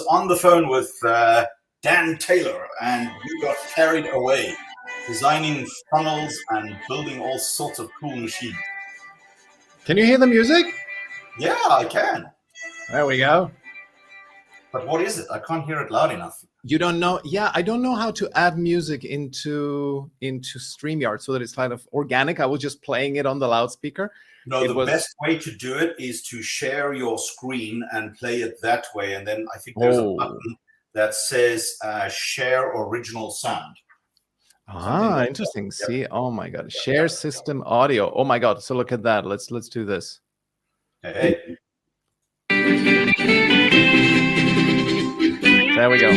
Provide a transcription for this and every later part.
On the phone with Dan Taylor, and we got carried away designing funnels and building all sorts of cool machines. Can you hear the music? Yeah, I can. There we go. But what is it? I can't hear it loud enough. You don't know? Yeah, I don't know how to add music into StreamYard so that it's kind of organic. I was just playing it on the loudspeaker. No, the best way to do it is to share your screen and play it that way. And then I think there's a button that says share original sound. Ah, interesting. Yep. See, oh my God, share system audio. Oh my God. So look at that. Let's do this. Hey. There we go.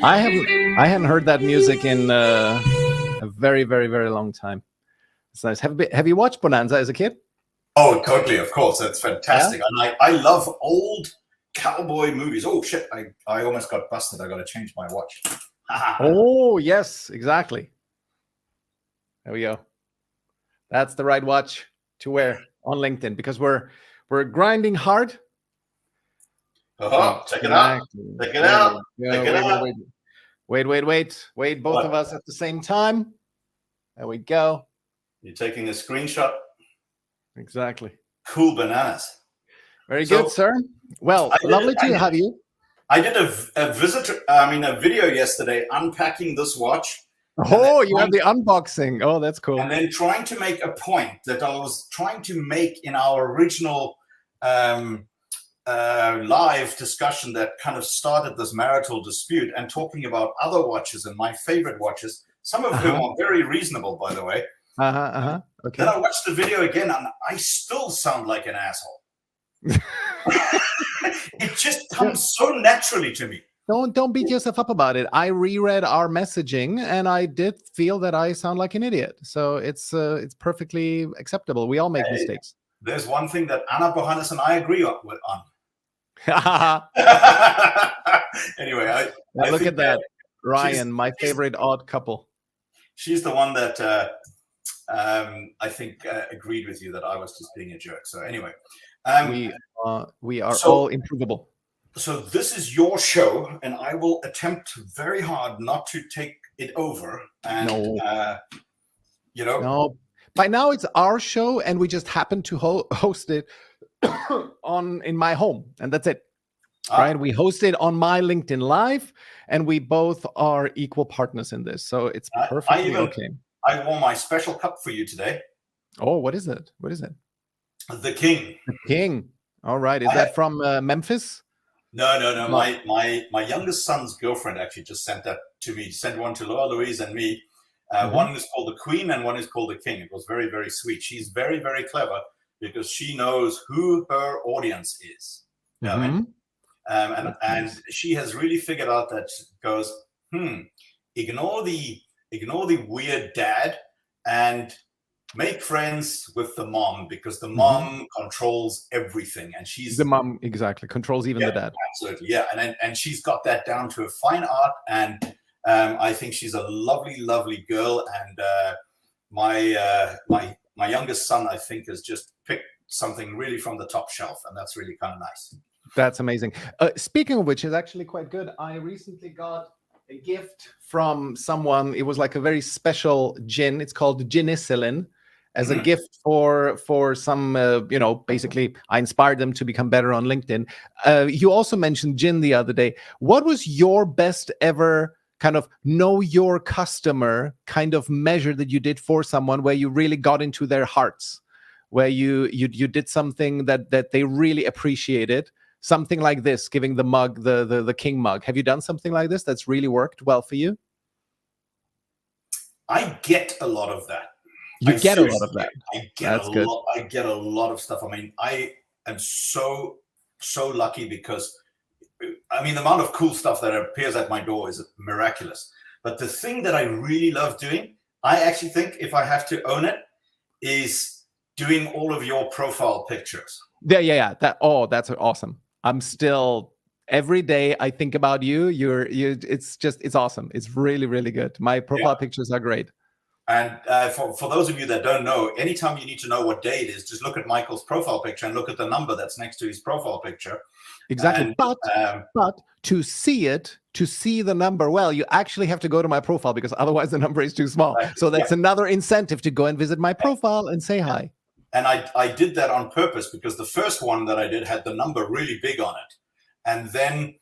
I hadn't heard that music in a very, very, very long time. It's nice. Have you watched Bonanza as a kid? Oh, totally. Of course. That's fantastic. Yeah? And I love old cowboy movies. Oh, shit. I almost got busted. I got to change my watch. Oh, yes, exactly. There we go. That's the right watch to wear on LinkedIn because we're grinding hard. Oh, check it out. Check it out. Check it out. Wait. Both of us at the same time. There we go. You're taking a screenshot. Exactly. Cool bananas. Very good, sir. Well, lovely to have you. I did a video yesterday unpacking this watch. Oh, you have the unboxing. Oh, that's cool. And then trying to make a point that I was trying to make in our original live discussion that kind of started this marital dispute and talking about other watches and my favorite watches, some of whom are very reasonable, by the way. Okay. Then I watched the video again and I still sound like an asshole. It just comes so naturally to me. Don't beat yourself up about it. I reread our messaging and I did feel that I sound like an idiot. So it's perfectly acceptable. We all make mistakes. There's one thing that Anna Bohannes and I agree on. Anyway, I look at that. Ryan, my favorite odd couple. She's the one that I think agreed with you that I was just being a jerk. So anyway, we are all improvable. So this is your show, and I will attempt very hard not to take it over. And no, by now it's our show, and we just happen to host it in my home, and that's it. Right? We host it on my LinkedIn Live, and we both are equal partners in this, so it's perfectly okay. I wore my special cup for you today. Oh, what is it? What is it? The King. The King. All right. Is that from Memphis? No. My youngest son's girlfriend actually just sent that to me. Sent one to Laura Louise and me. One is called the Queen and one is called the King. It was very, very sweet. She's very, very clever because she knows who her audience is. You know what I mean? And she has really figured out that goes, ignore the weird dad and make friends with the mom because the mom controls everything, and she's the mom exactly controls even the dad. Absolutely, yeah, and she's got that down to a fine art, and I think she's a lovely, lovely girl. And my youngest son, I think, has just picked something really from the top shelf, and that's really kind of nice. That's amazing. Speaking of which, is actually quite good. I recently got a gift from someone. It was like a very special gin. It's called Ginicillin. As a gift for some, basically I inspired them to become better on LinkedIn. You also mentioned gin the other day. What was your best ever kind of know your customer kind of measure that you did for someone where you really got into their hearts, where you did something that they really appreciated? Something like this, giving the mug, the King mug. Have you done something like this that's really worked well for you? I get a lot of that. I get a lot of that. I get a lot of stuff. I mean, I am so lucky because, I mean, the amount of cool stuff that appears at my door is miraculous. But the thing that I really love doing, I actually think, if I have to own it, is doing all of your profile pictures. Yeah. That's awesome. I'm still every day I think about you. It's awesome. It's really, really good. My profile pictures are great. And for those of you that don't know, anytime you need to know what day it is, just look at Michael's profile picture and look at the number that's next to his profile picture. Exactly. And, but to see it, to see the number, well, you actually have to go to my profile, because otherwise the number is too small. So that's another incentive to go and visit my profile and say hi. And I did that on purpose, because the first one that I did had the number really big on it. And then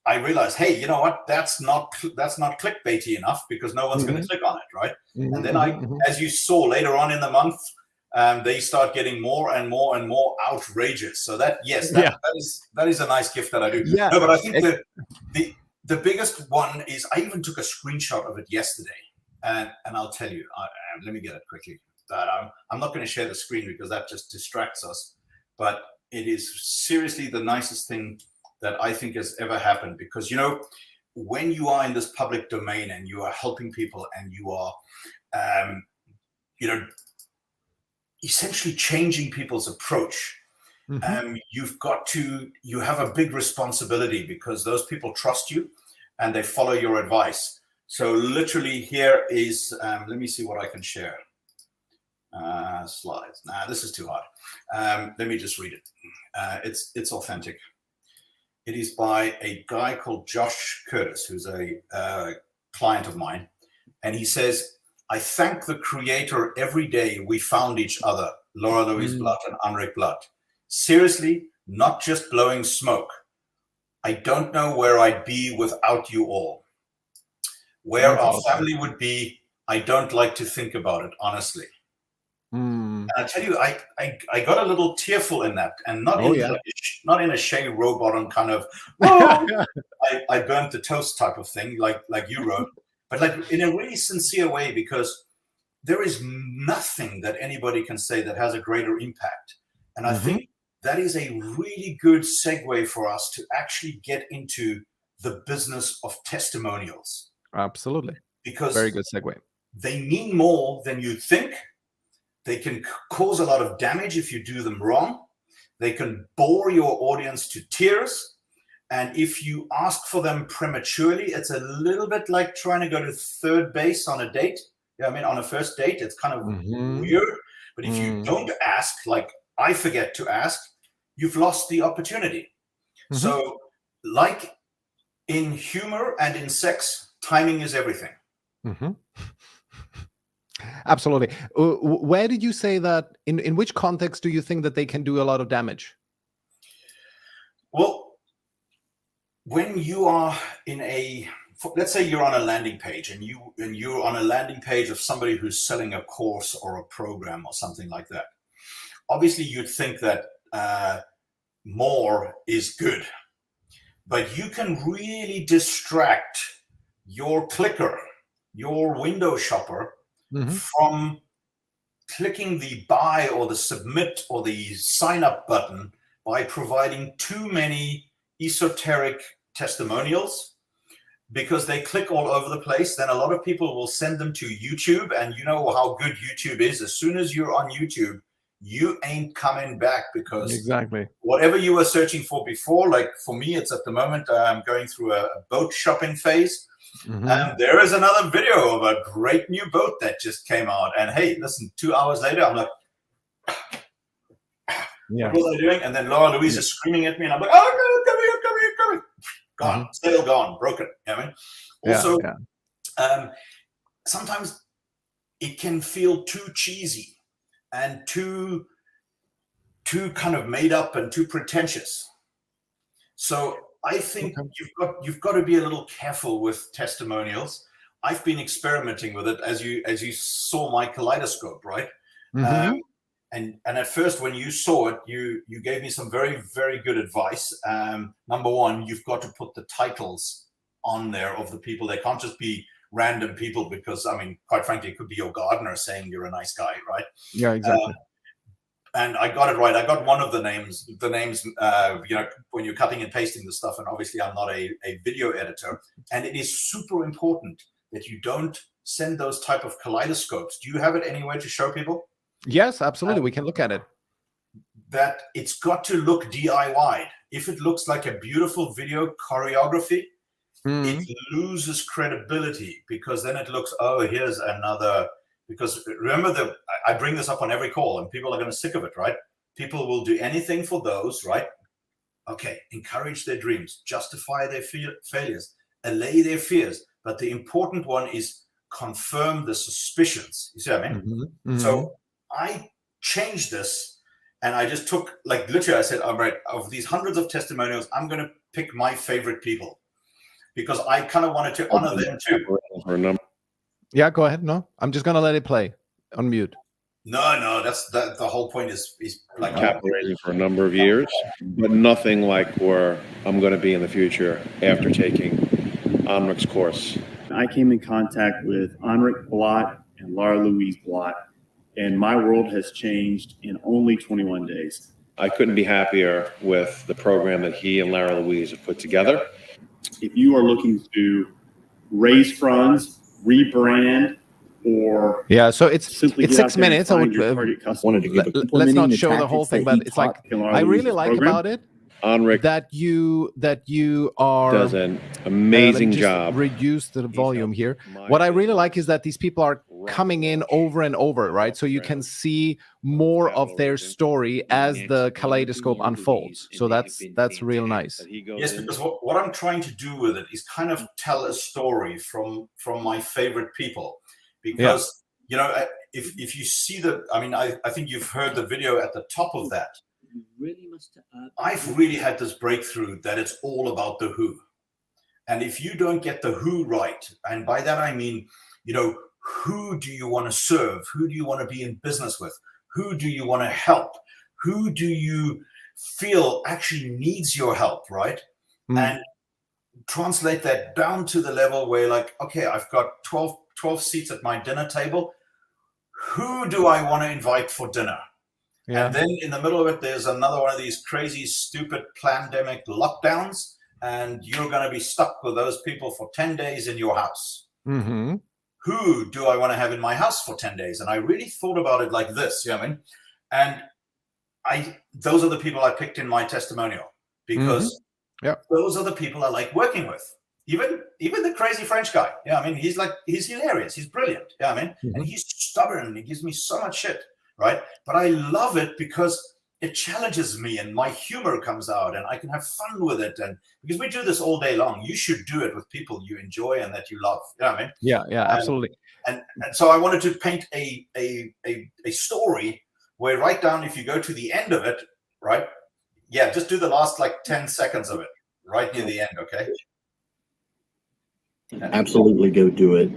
I realized, hey, you know what? That's not clickbaity enough, because no one's going to click on it, right? And then as you saw later on in the month, they start getting more and more and more outrageous. So that is a nice gift that I do. Yeah. No, but I think the biggest one is, I even took a screenshot of it yesterday, and I'll tell you. Let me get it quickly. I'm not going to share the screen because that just distracts us. But it is seriously the nicest thing that I think has ever happened, because, you know, when you are in this public domain and you are helping people and you are, you know, essentially changing people's approach, you have a big responsibility, because those people trust you and they follow your advice. So literally here is, let me see what I can share. Slides. Nah, this is too hard. Let me just read it. It's authentic. It is by a guy called Josh Curtis, who's a client of mine. And he says, I thank the creator every day we found each other, Laura Louise Blatt and Anric Blatt. Seriously, not just blowing smoke. I don't know where I'd be without you all. Where our family would be, I don't like to think about it, honestly. And I tell you, I got a little tearful in that, and not in a Shay Rowbottom kind of, I burnt the toast type of thing, like you wrote, but like in a really sincere way, because there is nothing that anybody can say that has a greater impact. And I think that is a really good segue for us to actually get into the business of testimonials. Absolutely. Because very good segue. They mean more than you think. They can cause a lot of damage if you do them wrong. They can bore your audience to tears. And if you ask for them prematurely, it's a little bit like trying to go to third base on a date. Yeah, I mean, on a first date, it's kind of weird. But if you don't ask, like I forget to ask, you've lost the opportunity. So like in humor and in sex, timing is everything. Absolutely. Where did you say that, in which context do you think that they can do a lot of damage? Well, when you are let's say you're on a landing page, and you're on a landing page of somebody who's selling a course or a program or something like that. Obviously, you'd think that more is good, but you can really distract your clicker, your window shopper, from clicking the buy or the submit or the sign up button by providing too many esoteric testimonials, because they click all over the place. Then a lot of people will send them to YouTube, and you know how good YouTube is. As soon as you're on YouTube, you ain't coming back, because whatever you were searching for before, like for me, it's at the moment I'm going through a boat shopping phase. And there is another video of a great new boat that just came out. And hey, listen, 2 hours later, I'm like, what was I doing? And then Laura Louise is screaming at me, and I'm like, oh, no, come here. Gone, sail gone, broken. You know what I mean? Also, sometimes it can feel too cheesy and too kind of made up and too pretentious. So I think you've got to be a little careful with testimonials. I've been experimenting with it, as you saw my kaleidoscope, right? And at first, when you saw it, you gave me some very, very good advice. Number one, you've got to put the titles on there of the people. They can't just be random people, because, I mean, quite frankly, it could be your gardener saying you're a nice guy, right? Yeah, exactly. And I got it right. I got one of the names, you know, when you're cutting and pasting the stuff. And obviously, I'm not a video editor. And it is super important that you don't send those type of kaleidoscopes. Do you have it anywhere to show people? Yes, absolutely. We can look at it. That it's got to look DIY. If it looks like a beautiful video choreography, it loses credibility, because then it looks, oh, here's another, because remember I bring this up on every call and people are going to sick of it, right? People will do anything for those, right? Okay, encourage their dreams, justify their failures, allay their fears. But the important one is confirm the suspicions. You see what I mean? So I changed this, and I just took, like, literally, I said, all right, of these hundreds of testimonials, I'm going to pick my favorite people, because I kind of wanted to honor them too. Yeah, go ahead. No, I'm just going to let it play on mute. No, that's the whole point is like operating for a number of years, but nothing like where I'm going to be in the future after taking Anric's course. I came in contact with Anric Blatt and Lara Louise Blatt, and my world has changed in only 21 days. I couldn't be happier with the program that he and Lara Louise have put together. If you are looking to raise funds, rebrand, or so it's 6 minutes. I would wanted to give let's not show the whole thing, but it's like I really like about it Anric that you are does an amazing job. Reduce the volume here. What I really like is that these people are coming in over and over, right? So you can see more of their story as the kaleidoscope unfolds. So that's real nice. Yes, because what I'm trying to do with it is kind of tell a story from my favorite people. Because, you know, if you see I think you've heard the video at the top of that. I've really had this breakthrough that it's all about the who. And if you don't get the who right, and by that I mean, you know, who do you want to serve? Who do you want to be in business with? Who do you want to help? Who do you feel actually needs your help, right? And translate that down to the level where, like, okay, I've got 12 seats at my dinner table. Who do I want to invite for dinner? And then in the middle of it, there's another one of these crazy, stupid pandemic lockdowns, and you're going to be stuck with those people for 10 days in your house. Who do I want to have in my house for 10 days? And I really thought about it like this, you know what I mean? And those are the people I picked in my testimonial, because those are the people I like working with. Even the crazy French guy. Yeah, I mean, he's hilarious. He's brilliant. Yeah, I mean, and he's stubborn, and he gives me so much shit, right? But I love it because it challenges me, and my humor comes out, and I can have fun with it. And because we do this all day long, you should do it with people you enjoy and that you love. Yeah, I mean, yeah, absolutely. And so I wanted to paint a story where right down, if you go to the end of it, right? Yeah, just do the last like 10 seconds of it, right near the end, okay? Absolutely, go do it.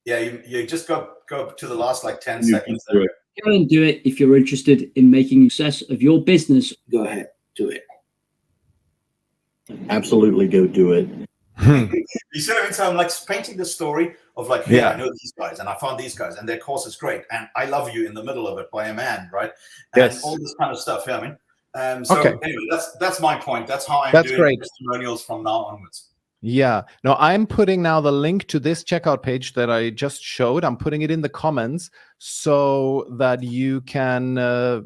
Yeah, you just go to the last like 10 seconds. Go and do it if you're interested in making success of your business. Go ahead, do it. Absolutely, go do it. You see what I mean? So I'm like painting the story of like, hey, I know these guys, and I found these guys, and their course is great, and I love you in the middle of it by a man, right? And all this kind of stuff. Yeah, I mean, so anyway, that's my point. That's how I'm doing testimonials from now onwards. Yeah. No, I'm putting now the link to this checkout page that I just showed. I'm putting it in the comments so that you can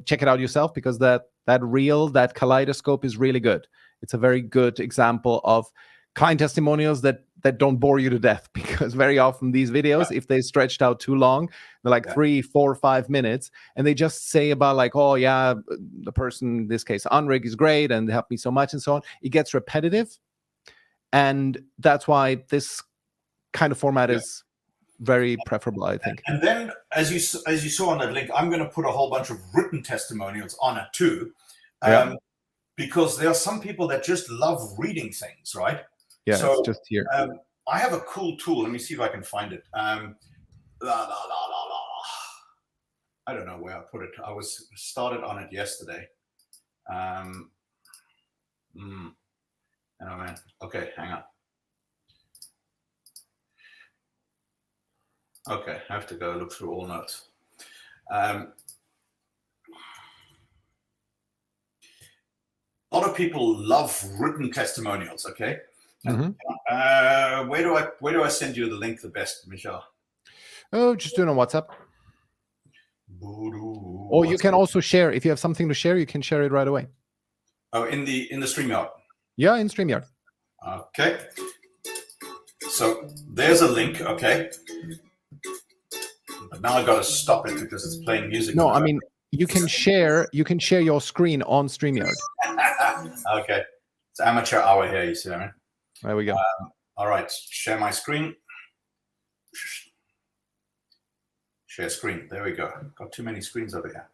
check it out yourself, because that kaleidoscope is really good. It's a very good example of client testimonials that don't bore you to death, because very often these videos, if they stretched out too long, they're like 3, 4, 5 minutes, and they just say about like, oh yeah, the person, in this case, Anric, is great and they helped me so much and so on. It gets repetitive. And that's why this kind of format is very preferable, I think. And then, as you saw on that link, I'm going to put a whole bunch of written testimonials on it too, because there are some people that just love reading things, right? Yeah, so, it's just here. I have a cool tool. Let me see if I can find it. I don't know where I put it. I was started on it yesterday. Oh man. Okay, hang on. Okay, I have to go look through all notes. A lot of people love written testimonials. Okay. Where do I send you the link the best, Michelle? Oh, just do it on WhatsApp. Or you can also share. If you have something to share, you can share it right away. Oh, in the StreamYard. Yeah, in StreamYard. Okay. So there's a link, okay? But now I got to stop it because it's playing music. No, I mean, you can share your screen on StreamYard. Okay. It's amateur hour here, you see what I mean? There we go. All right, share my screen. Share screen. There we go. Got too many screens over here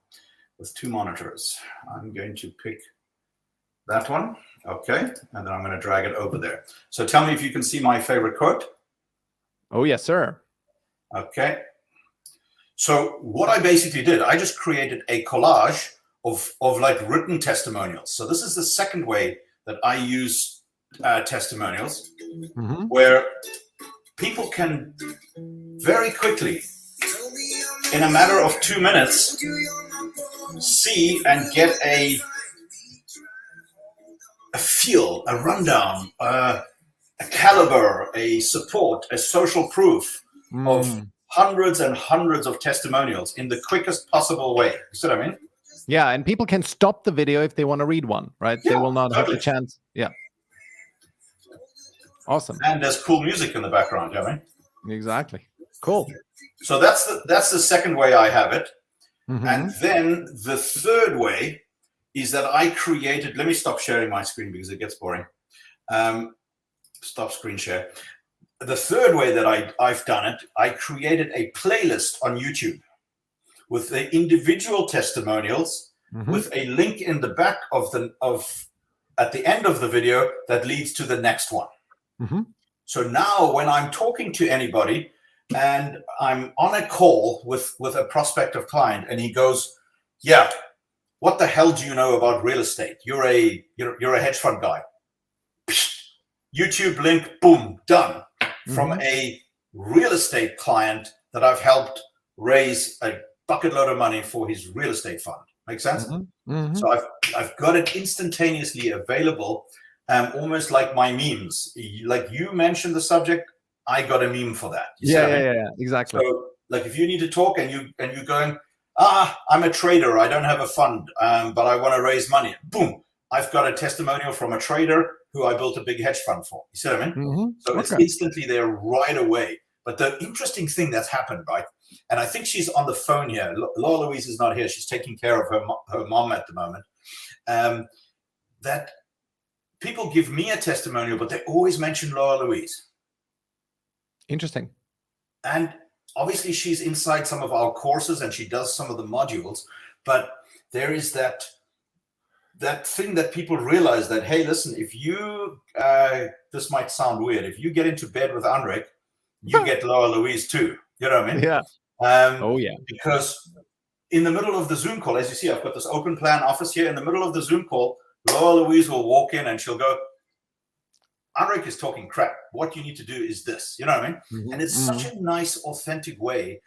with 2 monitors. I'm going to pick that one. Okay. And then I'm going to drag it over there. So tell me if you can see my favorite quote. Oh, yes, sir. Okay. So what I basically did, I just created a collage of like written testimonials. So this is the second way that I use testimonials, where people can very quickly, in a matter of 2 minutes, see and get a feel, a rundown, a caliber, a support, a social proof of hundreds and hundreds of testimonials in the quickest possible way. You see what I mean? Yeah, and people can stop the video if they want to read one, right? Yeah, they will not totally. have the chance. Yeah. Awesome. And there's cool music in the background, you know what I mean? Exactly. Cool. So that's the second way I have it. And then the third way is that I created, let me stop sharing my screen because it gets boring. Stop screen share. The third way that I've done it, I created a playlist on YouTube with the individual testimonials with a link in the back at the end of the video that leads to the next one. So now when I'm talking to anybody and I'm on a call with a prospective client and he goes, yeah, what the hell do you know about real estate? You're a hedge fund guy. YouTube link, boom, done. From a real estate client that I've helped raise a bucket load of money for his real estate fund. Make sense? So I've got it instantaneously available, almost like my memes. Like you mentioned the subject, I got a meme for that. You Yeah, exactly. So like if you need to talk and you're going, I'm a trader, I don't have a fund, but I want to raise money. Boom, I've got a testimonial from a trader who I built a big hedge fund for. You see what I mean? So it's instantly there right away. But the interesting thing that's happened, right? And I think she's on the phone here. Laura Louise is not here. She's taking care of her mom at the moment. That people give me a testimonial, but they always mention Laura Louise. Interesting. And obviously she's inside some of our courses and she does some of the modules, but there is that thing that people realize that, hey, listen, if you, this might sound weird, if you get into bed with Anric, you get Laura Louise too. You know what I mean? Yeah. Oh, yeah. Because in the middle of the Zoom call, as you see, I've got this open plan office here. In the middle of the Zoom call, Laura Louise will walk in and she'll go, Anric is talking crap. What you need to do is this. You know what I mean? And it's such a nice, authentic way.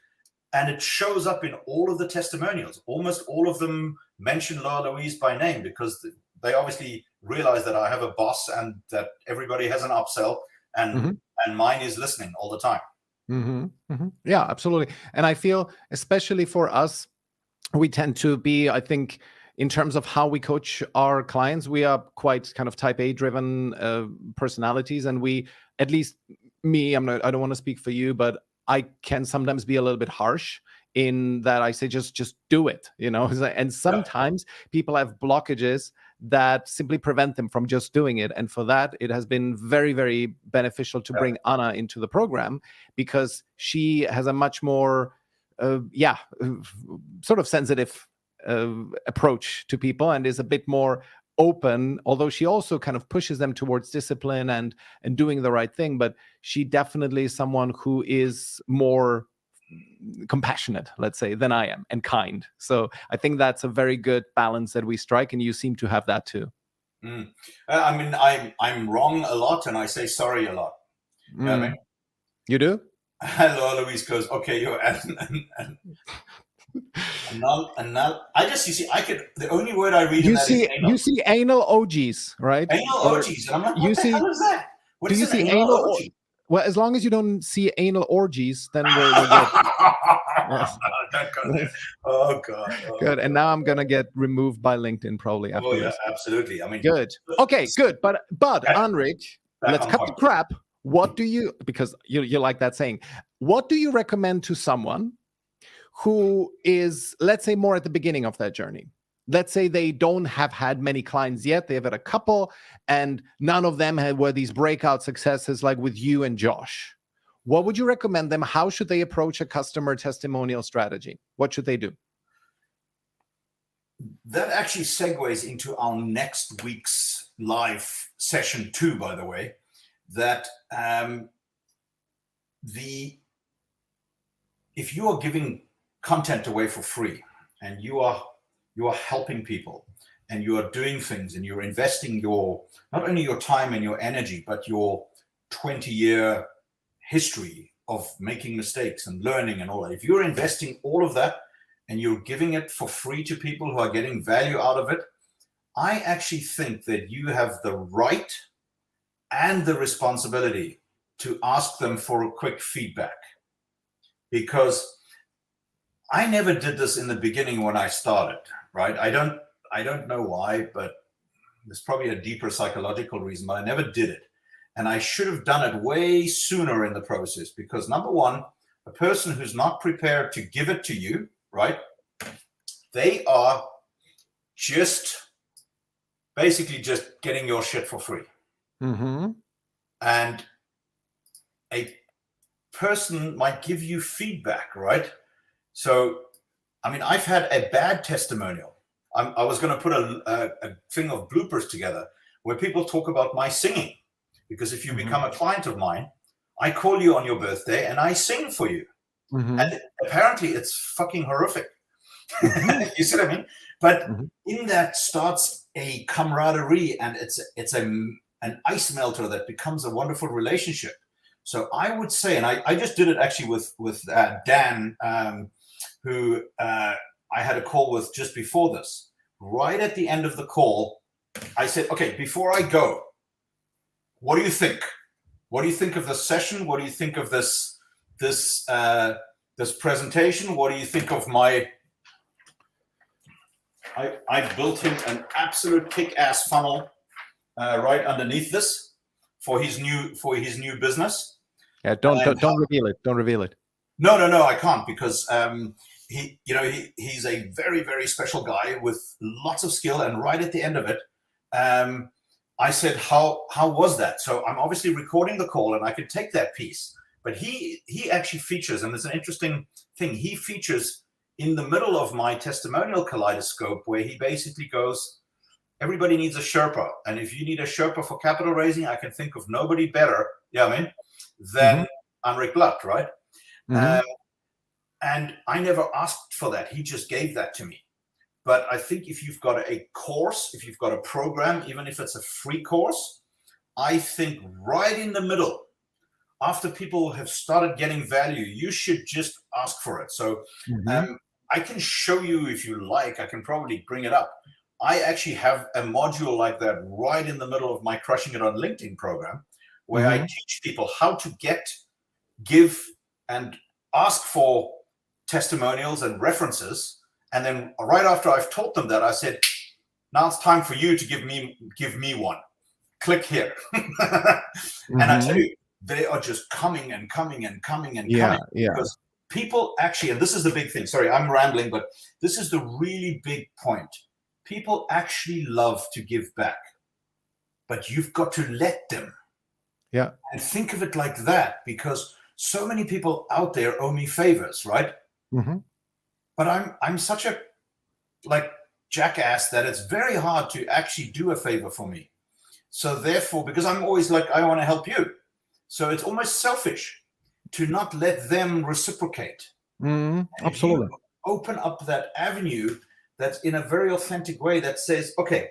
And it shows up in all of the testimonials. Almost all of them mention Laura Louise by name because they obviously realize that I have a boss and that everybody has an upsell and mine is listening all the time. Yeah, absolutely. And I feel, especially for us, we tend to be, I think, in terms of how we coach our clients, we are quite kind of type A driven personalities. And we, at least me, I don't want to speak for you, but I can sometimes be a little bit harsh in that I say, just do it, you know, and sometimes people have blockages that simply prevent them from just doing it. And for that, it has been very, very beneficial to bring Anna into the program because she has a much more, sort of sensitive approach to people and is a bit more open, although she also kind of pushes them towards discipline and doing the right thing. But she definitely is someone who is more compassionate, let's say, than I am, and kind. So I think that's a very good balance that we strike, and you seem to have that too. I mean, I'm wrong a lot, and I say sorry a lot. You know what I mean? You do? Hello, Louise goes, okay, you're and now I just, you see, the only word I read in that is anal. You see anal OGs, right? Anal OGs. And I'm like, what the hell is that? What do is you see anal OG? Well, as long as you don't see anal orgies, then we're good. Yes. Oh God. Good. And now I'm gonna get removed by LinkedIn probably after this. Absolutely. I mean, good. Okay, good. But Anric, let's cut the crap. What do you, because you like that saying, what do you recommend to someone who is, let's say, more at the beginning of their journey? Let's say they don't have had many clients yet. They've had a couple, and none of them were these breakout successes like with you and Josh. What would you recommend them? How should they approach a customer testimonial strategy? What should they do? That actually segues into our next week's live session 2, by the way, that if you are giving content away for free and you are helping people and you are doing things and you're investing not only your time and your energy, but your 20-year history of making mistakes and learning and all that, if you're investing all of that and you're giving it for free to people who are getting value out of it, I actually think that you have the right and the responsibility to ask them for a quick feedback. Because I never did this in the beginning when I started, right? I don't know why, but there's probably a deeper psychological reason, but I never did it. And I should have done it way sooner in the process, because number one, a person who's not prepared to give it to you, right? They are just basically just getting your shit for free. Mm-hmm. And a person might give you feedback, right? So, I mean, I've had a bad testimonial. I was going to put a thing of bloopers together where people talk about my singing. Because if you become a client of mine, I call you on your birthday and I sing for you. Mm-hmm. And apparently it's fucking horrific. You see what I mean? But in that starts a camaraderie, and it's an ice melter that becomes a wonderful relationship. So I would say, and I just did it actually with Dan, who I had a call with just before this. Right at the end of the call, I said, okay, before I go, what do you think? What do you think of the session? What do you think of this presentation? What do you think of my? I built him an absolute kick-ass funnel right underneath this for his new business. Yeah, don't reveal it. Don't reveal it. No, I can't, because he's a very, very special guy with lots of skill. And right at the end of it, I said, how was that? So I'm obviously recording the call and I could take that piece, but he actually features, and it's an interesting thing, he features in the middle of my testimonial kaleidoscope, where he basically goes, everybody needs a Sherpa. And if you need a Sherpa for capital raising, I can think of nobody better, than Anric Blatt, right? And I never asked for that. He just gave that to me. But I think if you've got a course, if you've got a program, even if it's a free course, I think right in the middle, after people have started getting value, you should just ask for it. So I can show you if you like. I can probably bring it up. I actually have a module like that right in the middle of my Crushing It on LinkedIn program, where I teach people how to give, and ask for testimonials and references. And then right after I've taught them that, I said, now it's time for you to give me one. Click here. And I tell you, they are just coming and coming and coming and coming. Because people actually, and this is the big thing, sorry, I'm rambling, but this is the really big point. People actually love to give back, but you've got to let them. Yeah. And think of it like that, because so many people out there owe me favors, right? But I'm such a jackass that it's very hard to actually do a favor for me. So therefore, because I'm always like, I want to help you. So it's almost selfish to not let them reciprocate. Absolutely. Open up that avenue that's in a very authentic way that says, okay,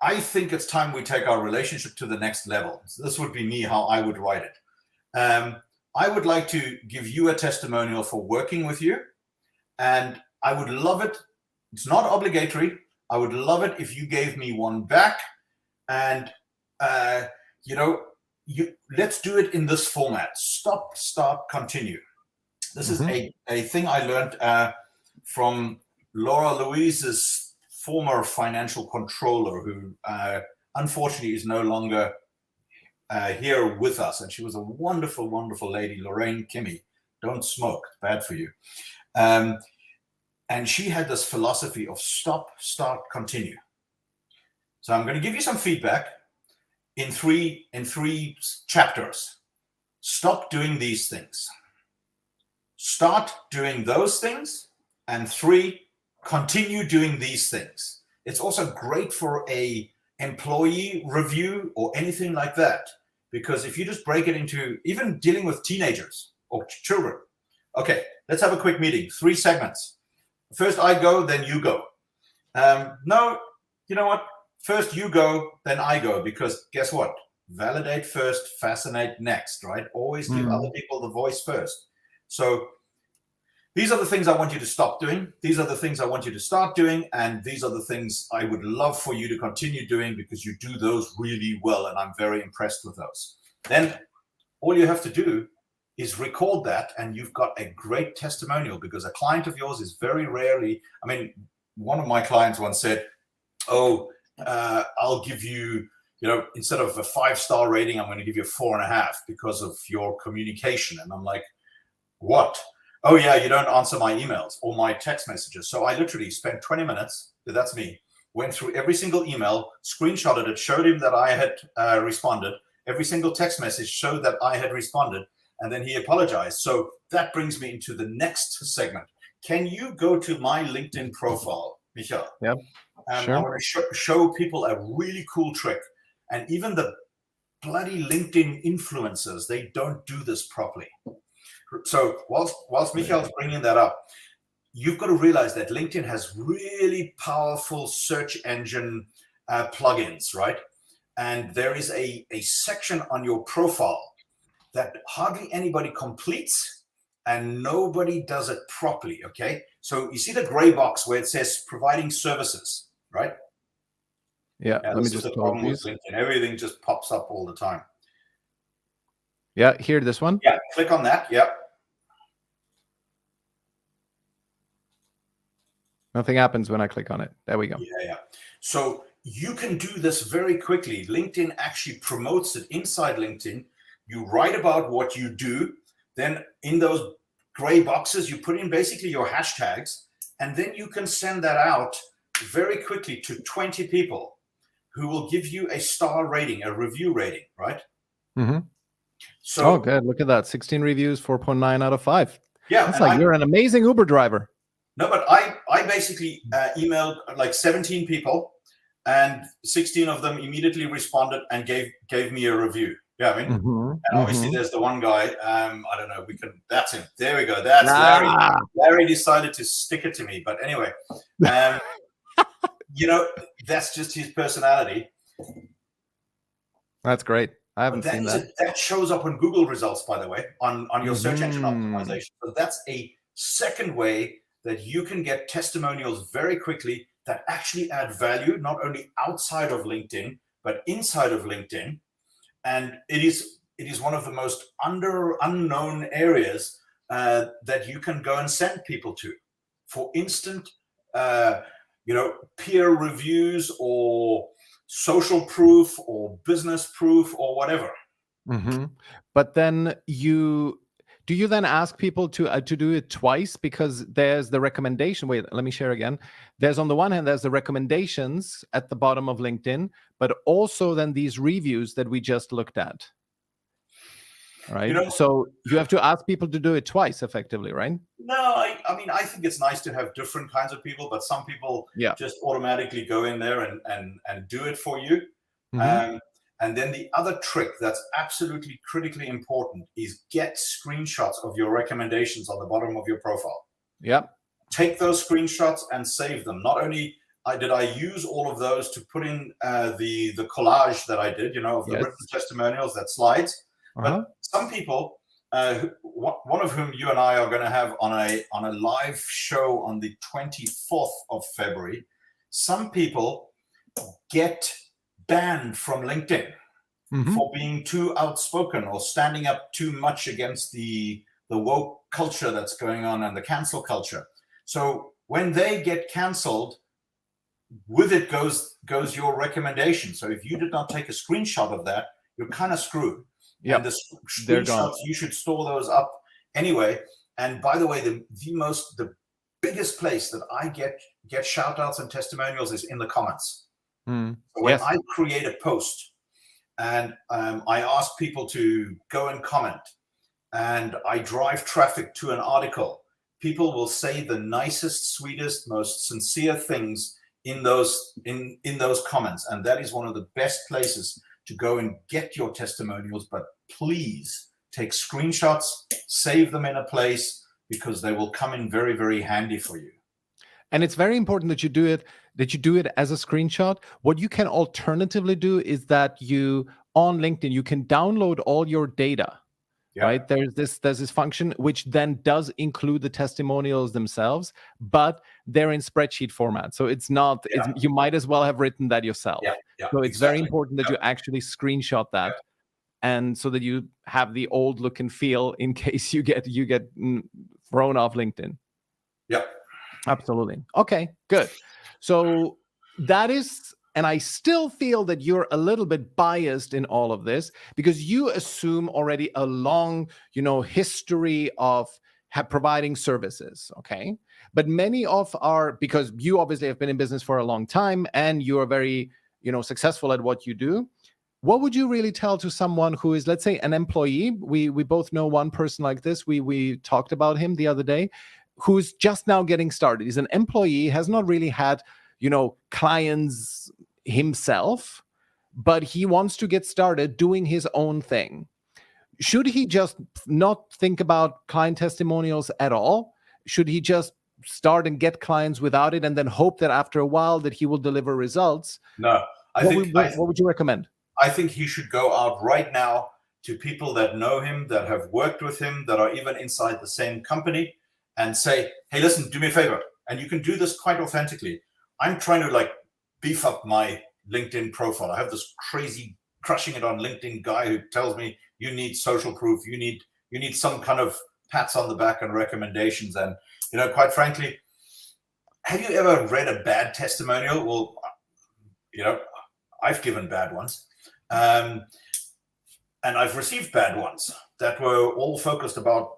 I think it's time we take our relationship to the next level. So this would be me, how I would write it. I would like to give you a testimonial for working with you. And I would love it. It's not obligatory. I would love it if you gave me one back. And, let's do it in this format. Stop, start, continue. This is a thing I learned from Laura Louise's former financial controller, who unfortunately is no longer here with us, and she was a wonderful, wonderful lady, Lorraine Kimmy. Don't smoke, bad for you. And she had this philosophy of stop, start, continue. So I'm going to give you some feedback in three chapters. Stop doing these things. Start doing those things. And 3, continue doing these things. It's also great for a employee review or anything like that, because if you just break it into even dealing with teenagers or children. Okay, let's have a quick meeting. 3 segments. First I go, then you go. No, you know what? First you go, then I go, because guess what? Validate first, fascinate next, right? Always give other people the voice first. So these are the things I want you to stop doing. These are the things I want you to start doing. And these are the things I would love for you to continue doing, because you do those really well. And I'm very impressed with those. Then all you have to do is record that, and you've got a great testimonial, because a client of yours is very rarely, I mean, one of my clients once said, oh, I'll give you, instead of a 5-star rating, I'm going to give you a 4.5 because of your communication. And I'm like, what? Oh yeah, you don't answer my emails or my text messages. So I literally spent 20 minutes, that's me, went through every single email, screenshotted it, showed him that I had responded. Every single text message showed that I had responded, and then he apologized. So that brings me into the next segment. Can you go to my LinkedIn profile, Michael? Yep. Sure. I want to show people a really cool trick. And even the bloody LinkedIn influencers, they don't do this properly. So whilst Michael's bringing that up, you've got to realize that LinkedIn has really powerful search engine plugins, right? And there is a section on your profile that hardly anybody completes, and nobody does it properly, okay? So you see the gray box where it says providing services, right? Yeah, let me just the problem with LinkedIn. Everything just pops up all the time. Yeah, here, this one. Yeah, click on that. Yeah. Nothing happens when I click on it. There we go. Yeah. So you can do this very quickly. LinkedIn actually promotes it inside LinkedIn. You write about what you do. Then in those gray boxes, you put in basically your hashtags, and then you can send that out very quickly to 20 people who will give you a star rating, a review rating, right? Mm-hmm. So, oh, good. Look at that. 16 reviews, 4.9 out of 5. Yeah. That's like you're an amazing Uber driver. No, but I basically emailed like 17 people, and 16 of them immediately responded and gave me a review. Yeah, I mean, and obviously there's the one guy, I don't know, that's him. There we go. That's Larry. Larry decided to stick it to me. But anyway, that's just his personality. That's great. I haven't seen that. That shows up on Google results, by the way, on your search engine optimization. So that's a second way that you can get testimonials very quickly that actually add value, not only outside of LinkedIn, but inside of LinkedIn. And it is one of the most unknown areas that you can go and send people to for instant, peer reviews or social proof or business proof or whatever. But then do you then ask people to do it twice? Because there's the recommendation. Wait, let me share again. There's on the one hand, there's the recommendations at the bottom of LinkedIn, but also then these reviews that we just looked at. Right. So you have to ask people to do it twice effectively, right? No, I mean, I think it's nice to have different kinds of people, but some people just automatically go in there and do it for you. And then the other trick that's absolutely critically important is get screenshots of your recommendations on the bottom of your profile. Yeah. Take those screenshots and save them. Not only did I use all of those to put in the collage that I did, of the written testimonials, that slides, but some people, one of whom you and I are going to have on a live show on the 24th of February, some people get banned from LinkedIn for being too outspoken or standing up too much against the woke culture that's going on and the cancel culture. So when they get canceled, with it goes your recommendation. So if you did not take a screenshot of that, you're kind of screwed. Yep. And the They're gone. screenshots, you should store those up anyway. And by the way, the biggest place that I get shout outs and testimonials is in the comments. So when I create a post and I ask people to go and comment, and I drive traffic to an article, people will say the nicest, sweetest, most sincere things in those comments. And that is one of the best places to go and get your testimonials. But please take screenshots, save them in a place, because they will come in very, very handy for you. And it's very important that you do it as a screenshot. What you can alternatively do is that you, on LinkedIn, you can download all your data. Yeah. Right? There's this function which then does include the testimonials themselves, but they're in spreadsheet format. So it's not, you might as well have written that yourself. So it's very important that you actually screenshot that. And so that you have the old look and feel in case you get thrown off LinkedIn. Yeah. Absolutely. Okay, good. So that is, and I still feel that you're a little bit biased in all of this because you assume already a long, history of providing services. Okay. But many of because you obviously have been in business for a long time and you are very, successful at what you do. What would you really tell to someone who is, let's say, an employee? We both know one person like this. We talked about him the other day, who's just now getting started. He's an employee, has not really had, clients himself, but he wants to get started doing his own thing. Should he just not think about client testimonials at all? Should he just start and get clients without it and then hope that after a while that he will deliver results? No. What would you recommend? I think he should go out right now to people that know him, that have worked with him, that are even inside the same company, and say, hey, listen, do me a favor. And you can do this quite authentically. I'm trying to beef up my LinkedIn profile. I have this crazy crushing it on LinkedIn guy who tells me you need social proof. You need some kind of pats on the back and recommendations. And, quite frankly, have you ever read a bad testimonial? Well, I've given bad ones. And I've received bad ones that were all focused about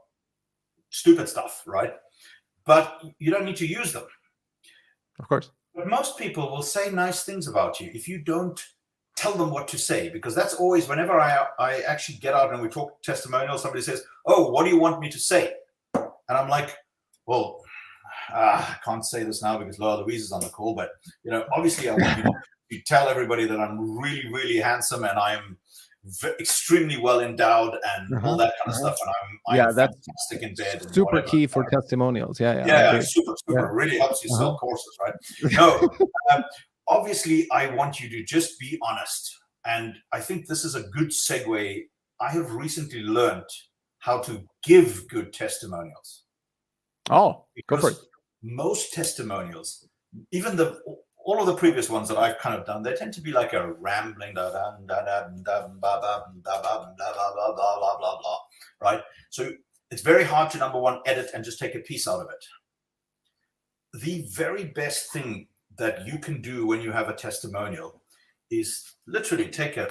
stupid stuff, right? But you don't need to use them. Of course. But most people will say nice things about you if you don't tell them what to say, because that's always, whenever I actually get out and we talk testimonials, somebody says, oh, what do you want me to say? And I'm like, well, I can't say this now because Laura Louise is on the call, but, obviously I want you to tell everybody that I'm really, really handsome and I'm extremely well endowed and all that kind of stuff. And I'm that's fantastic in bed. Super key for testimonials. Yeah, super. Really helps you sell courses, right? No, obviously I want you to just be honest. And I think this is a good segue. I have recently learned how to give good testimonials. Oh, go for it. Most testimonials, even all of the previous ones that I've kind of done, they tend to be like a rambling right? So it's very hard to, number one, edit and just take a piece out of it. The very best thing that you can do when you have a testimonial is literally take a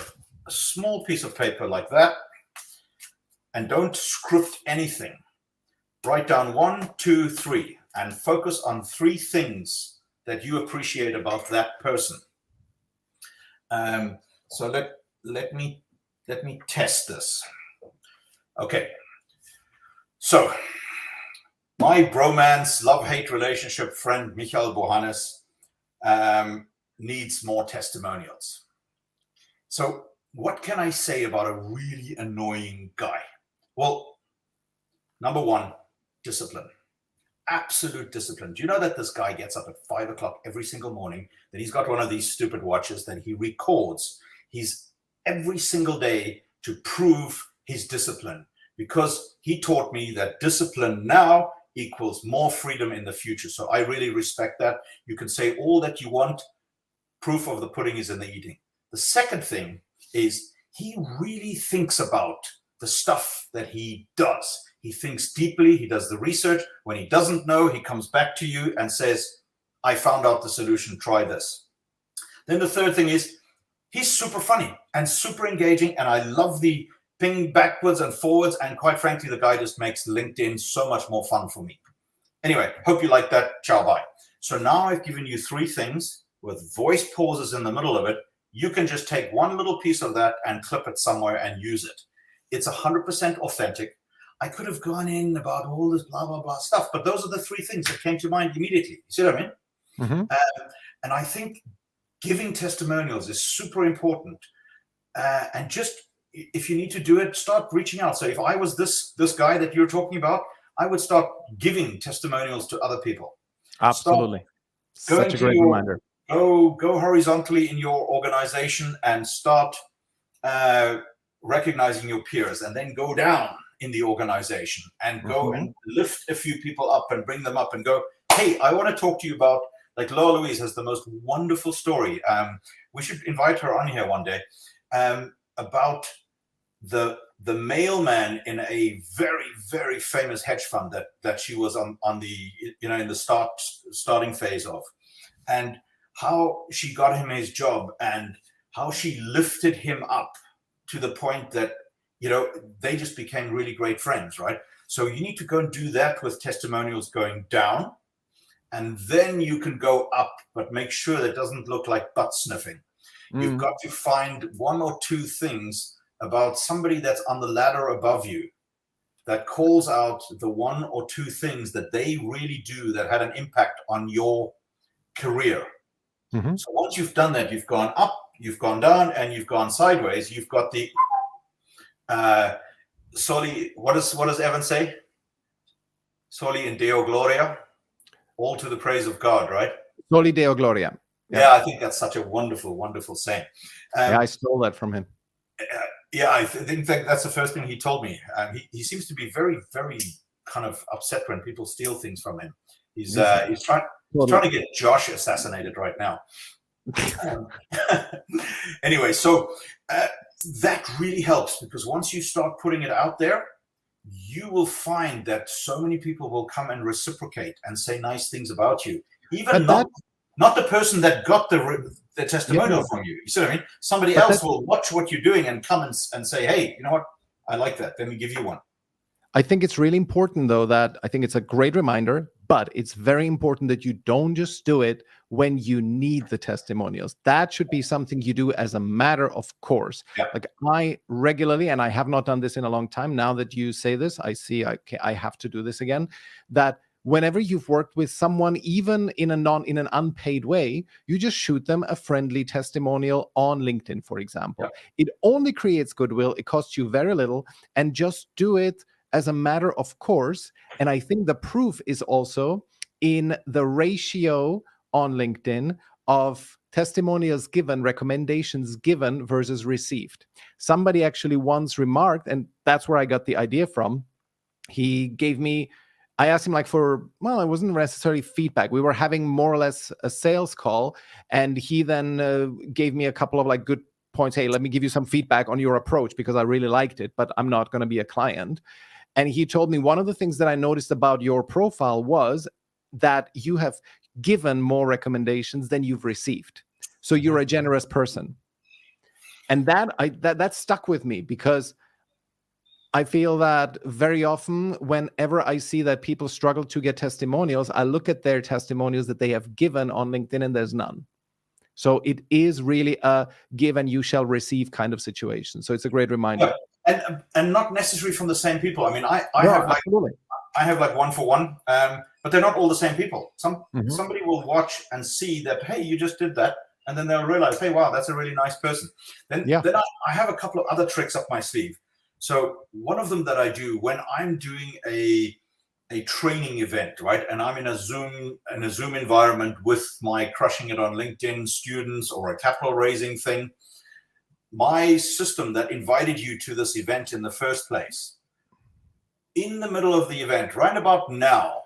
small piece of paper like that and don't script anything. Write down 1, 2, 3 and focus on 3 things that you appreciate about that person. So let me test this. Okay. So my bromance, love-hate relationship friend, Michael Bohannes, needs more testimonials. So what can I say about a really annoying guy? Well, number 1, discipline. Absolute discipline. Do you know that this guy gets up at 5 o'clock every single morning, that he's got one of these stupid watches that he records every single day to prove his discipline, because he taught me that discipline now equals more freedom in the future. So I really respect that. You can say all that you want. Proof of the pudding is in the eating. The second thing is he really thinks about the stuff that he does. He thinks deeply, he does the research. When he doesn't know, he comes back to you and says, I found out the solution, try this. Then the third thing is, he's super funny and super engaging, and I love the ping backwards and forwards, and quite frankly, the guy just makes LinkedIn so much more fun for me. Anyway, hope you like that. Ciao, bye. So now I've given you 3 things with voice pauses in the middle of it. You can just take one little piece of that and clip it somewhere and use it. It's 100% authentic. I could have gone in about all this blah, blah, blah stuff, but those are the 3 things that came to mind immediately. You see what I mean? Mm-hmm. And I think giving testimonials is super important. And just, if you need to do it, start reaching out. So if I was this guy that you're talking about, I would start giving testimonials to other people. Absolutely. Such a great reminder. Go horizontally in your organization and start recognizing your peers, and then go down in the organization and go and lift a few people up and bring them up and go, hey, I want to talk to you about, like Laura Louise has the most wonderful story. We should invite her on here one day, about the mailman in a very, very famous hedge fund that she was on the, in the starting phase of, and how she got him his job and how she lifted him up to the point that, they just became really great friends, right? So you need to go and do that with testimonials going down, and then you can go up, but make sure that it doesn't look like butt sniffing. You've got to find 1 or 2 things about somebody that's on the ladder above you that calls out the 1 or 2 things that they really do that had an impact on your career. So once you've done that, you've gone up, you've gone down, and you've gone sideways. You've got the Soli. What does Evan say? Soli in Deo Gloria, all to the praise of God, right? Soli Deo Gloria. Yeah, I think that's such a wonderful, wonderful saying. I stole that from him. Yeah, I think that's the first thing he told me. He seems to be very, very kind of upset when people steal things from him. He's trying to get Josh assassinated right now. Anyway, so that really helps, because once you start putting it out there, you will find that so many people will come and reciprocate and say nice things about you. Even not the person that got the testimonial from you. You see what I mean? Somebody else will watch what you're doing and come and say, hey, you know what? I like that. Let me give you one. I think it's really important, though, that I think it's a great reminder, but it's very important that you don't just do it when you need the testimonials. That should be something you do as a matter of course. Yeah. Like I regularly, and I have not done this in a long time, now that you say this, I see I have to do this again, that whenever you've worked with someone, even in an unpaid way, you just shoot them a friendly testimonial on LinkedIn, for example. Yeah. It only creates goodwill. It costs you very little, and just do it as a matter of course. And I think the proof is also in the ratio on LinkedIn of testimonials given, recommendations given versus received. Somebody actually once remarked, and that's where I got the idea from. He gave me, I asked him it wasn't necessarily feedback. We were having more or less a sales call, and he then gave me a couple of good points. Hey, let me give you some feedback on your approach because I really liked it, but I'm not going to be a client. And he told me one of the things that I noticed about your profile was that you have given more recommendations than you've received. So you're a generous person. And that stuck with me, because I feel that very often whenever I see that people struggle to get testimonials, I look at their testimonials that they have given on LinkedIn and there's none. So it is really a give and you shall receive kind of situation. So it's a great reminder. Yeah. And not necessarily from the same people. I mean, I have 1-for-1, but they're not all the same people. Somebody will watch and see that, hey, you just did that, and then they'll realize, hey, wow, that's a really nice person. Then I have a couple of other tricks up my sleeve. So one of them that I do when I'm doing a training event, right, and I'm in a Zoom environment with my Crushing It on LinkedIn students or a capital raising thing, my system that invited you to this event in the first place, in the middle of the event, right about now,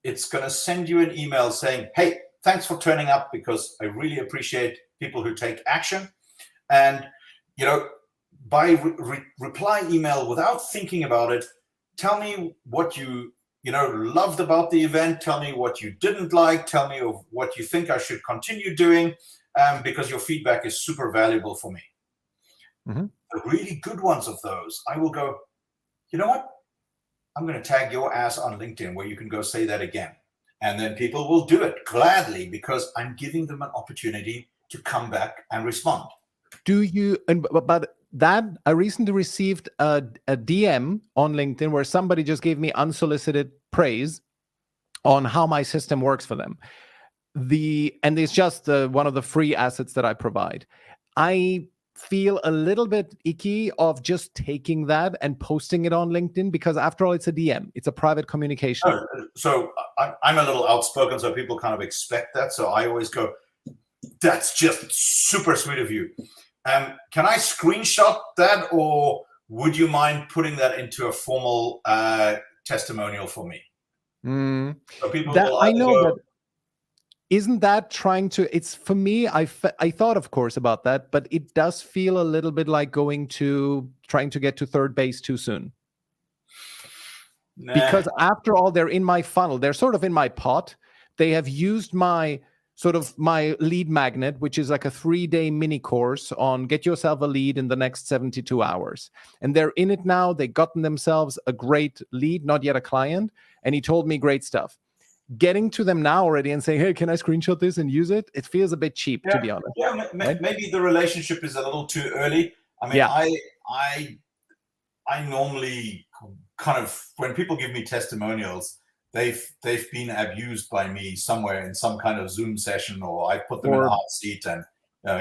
it's going to send you an email saying, hey, thanks for turning up, because I really appreciate people who take action. And, by reply email, without thinking about it, tell me what you loved about the event. Tell me what you didn't like. Tell me of what you think I should continue doing, because your feedback is super valuable for me. Mm-hmm. The really good ones of those, I will go, you know what? I'm going to tag your ass on LinkedIn where you can go say that again. And then people will do it gladly because I'm giving them an opportunity to come back and respond. But that I recently received a DM on LinkedIn where somebody just gave me unsolicited praise on how my system works for them. And it's just one of the free assets that I provide. I feel a little bit icky of just taking that and posting it on LinkedIn because after all, it's a DM. It's a private communication. So I'm a little outspoken, so people kind of expect that. So I always go, that's just super sweet of you. Can I screenshot that, or would you mind putting that into a formal testimonial for me? So people will I know go, that. Isn't that trying to? It's for me. I thought, of course, about that, but it does feel a little bit like trying to get to third base too soon. nah. Because after all, they're in my funnel. They're sort of in my pot. They have used my lead magnet, which is like a 3-day mini course on get yourself a lead in the next 72 hours. And they're in it now. They've gotten themselves a great lead, not yet a client. And he told me great stuff. Getting to them now already and saying, hey, can I screenshot this and use it? It feels a bit cheap, to be honest. Yeah, right? Maybe the relationship is a little too early. I mean, Yeah. I normally kind of, when people give me testimonials, they've been abused by me somewhere in some kind of Zoom session, or I put them in a hot seat, and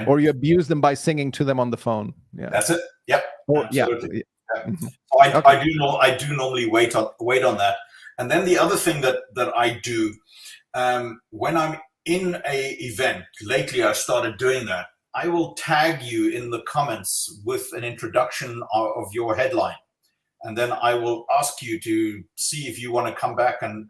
or you abuse them by singing to them on the phone. Yeah, that's it. Yep, absolutely. Yeah. Mm-hmm. So I do normally wait on that. And then the other thing that I do when I'm in a event, lately I started doing that. I will tag you in the comments with an introduction of your headline. And then I will ask you to see if you want to come back and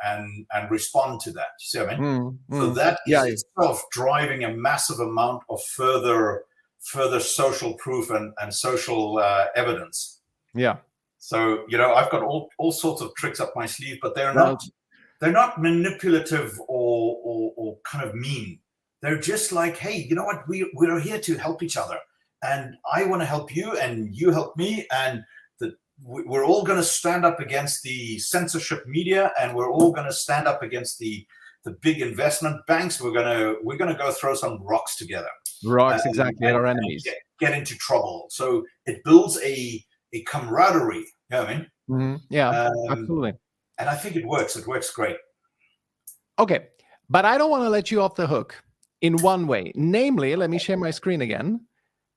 respond to that. You see what I mean? So that is itself driving a massive amount of further social proof and social evidence. Yeah. So, I've got all sorts of tricks up my sleeve, but they're not manipulative or kind of mean. They're just like, hey, you know what? We're here to help each other, and I want to help you, and you help me, and we're all going to stand up against the censorship media, and we're all going to stand up against the big investment banks. We're going to go throw some rocks together. Rocks, exactly, at our enemies. Get into trouble. So it builds a camaraderie. You know what I mean? Mm-hmm. Yeah, absolutely. And I think it works. It works great. Okay, but I don't want to let you off the hook in one way. Namely, let me share my screen again.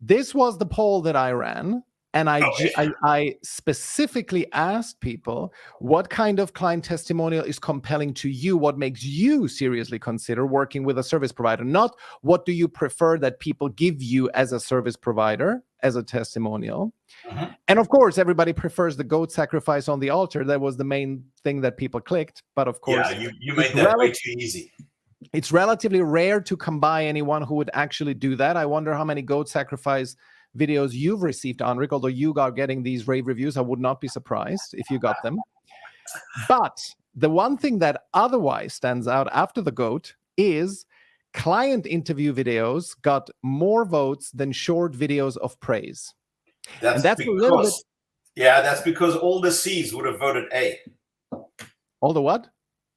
This was the poll that I ran. And I specifically asked people what kind of client testimonial is compelling to you, what makes you seriously consider working with a service provider, not what do you prefer that people give you as a service provider, as a testimonial. Uh-huh. And of course, everybody prefers the goat sacrifice on the altar. That was the main thing that people clicked. But of course, you made that way too easy. It's relatively rare to come by anyone who would actually do that. I wonder how many goat sacrifice videos you've received, Anric. Although you are getting these rave reviews, I would not be surprised if you got them. But the one thing that otherwise stands out after the GOAT is client interview videos got more votes than short videos of praise. That's because, a little bit. Yeah, that's because all the C's would have voted A. All the what?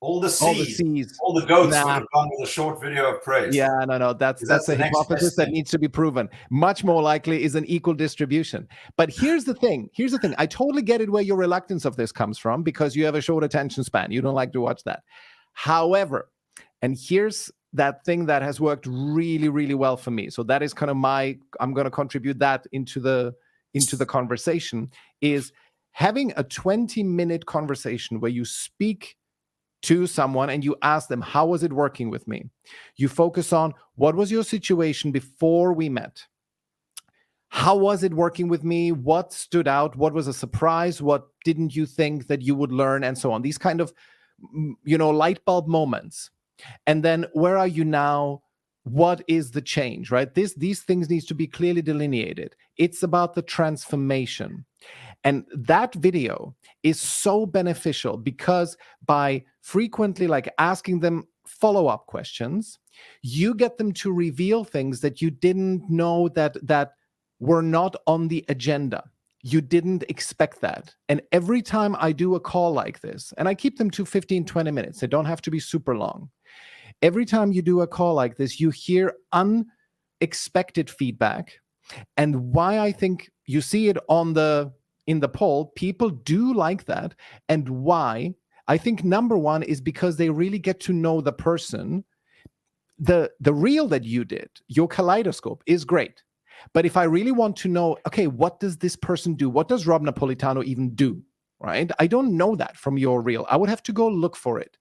All the C's. All the goats would have gone with a short video of praise. Yeah, no. That's a hypothesis that needs to be proven. Much more likely is an equal distribution. But here's the thing. I totally get it where your reluctance of this comes from, because you have a short attention span. You don't like to watch that. However, and here's that thing that has worked really, really well for me. So that is kind of I'm going to contribute that into the conversation, is having a 20-minute conversation where you speak to someone and you ask them, how was it working with me? You focus on, what was your situation before we met? How was it working with me? What stood out? What was a surprise? What didn't you think that you would learn? And so on. These kind of, light bulb moments. And then, where are you now? What is the change, right? These things need to be clearly delineated. It's about the transformation. And that video is so beneficial because by frequently like asking them follow-up questions, you get them to reveal things that you didn't know that were not on the agenda. You didn't expect that. And every time I do a call like this, and I keep them to 15, 20 minutes, they don't have to be super long. Every time you do a call like this, you hear unexpected feedback. And why I think you see it in the poll, people do like that. And why I think number one is because they really get to know the person. The reel that you did, your kaleidoscope, is great. But if I really want to know, okay, what does this person do? What does Rob Napolitano even do? Right? I don't know that from your reel. I would have to go look for it.